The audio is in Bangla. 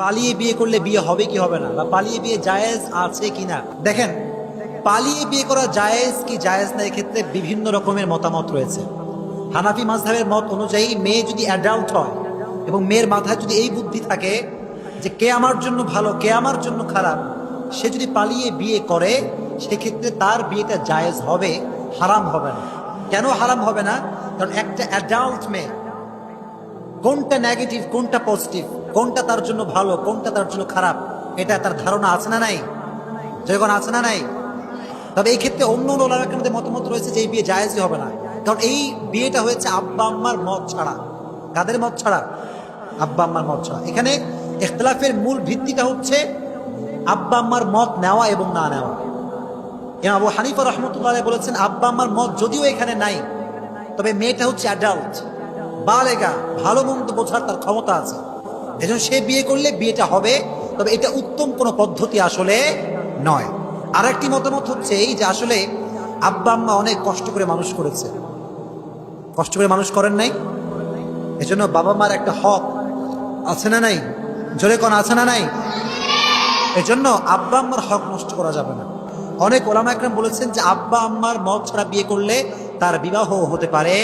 পালিয়ে বিয়ে করলে বিয়ে হবে কি হবে না, বা পালিয়ে বিয়ে জায়েজ আছে কিনা। দেখেন, পালিয়ে বিয়ে করা জায়েজ কি জায়েজ না, এক্ষেত্রে বিভিন্ন রকমের মতামত রয়েছে। হানাফি মাযহাবের মত অনুযায়ী মেয়ে যদি অ্যাডাল্ট হয় এবং মেয়ের মাথায় যদি এই বুদ্ধি থাকে যে কে আমার জন্য ভালো কে আমার জন্য খারাপ, সে যদি পালিয়ে বিয়ে করে সেক্ষেত্রে তার বিয়েটা জায়েজ হবে, হারাম হবে না। কেন হারাম হবে না? কারণ একটা অ্যাডাল্ট মেয়ে কোনটা নেগেটিভ কোনটা পজিটিভ, কোনটা তার জন্য ভালো কোনটা তার জন্য খারাপ, এটা তার ধারণা আছে না নাই? যখন আছে না নাই? তবে এই ক্ষেত্রে অন্য ওলামাদের মধ্যে মতামত রয়েছে যে এই বিয়ে জায়েজই হবে না, কারণ এই বিয়েটা হয়েছে আব্বা আম্মার মত ছাড়া। কাদের মত ছাড়া? আব্বা আম্মার মত ছাড়া। এখানে ইখতিলাফের মূল ভিত্তিটা হচ্ছে আব্বা আম্মার মত নেওয়া এবং না নেওয়া। ইমাম আবু হানিফা রাহমাতুল্লাহ আলাইহি বলেছেন আব্বা আম্মার মত যদিও এখানে নাই, তবে মেয়েটা হচ্ছে অ্যাডাল্ট, বালেগা, ভালো মন্দ বোঝার তার ক্ষমতা আছে, এজন্য সে বিয়ে করলে বিয়েটা হবে। তবে এটা উত্তম কোনো পদ্ধতি আসলে নয়। আর একটি মতামত হচ্ছে এই যে আসলে আব্বা আম্মা অনেক কষ্ট করে মানুষ করেছে, কষ্ট করে মানুষ করেন নাই, এজন্য বাবা মার একটা হক আছে না নাই? জোরে কোন আছে না নাই? এজন্য আব্বা আম্মার হক নষ্ট করা যাবে না। অনেক ওলামা একরাম বলেছেন যে আব্বা আম্মার মত ছাড়া বিয়ে করলে তার বিবাহ হতে পারে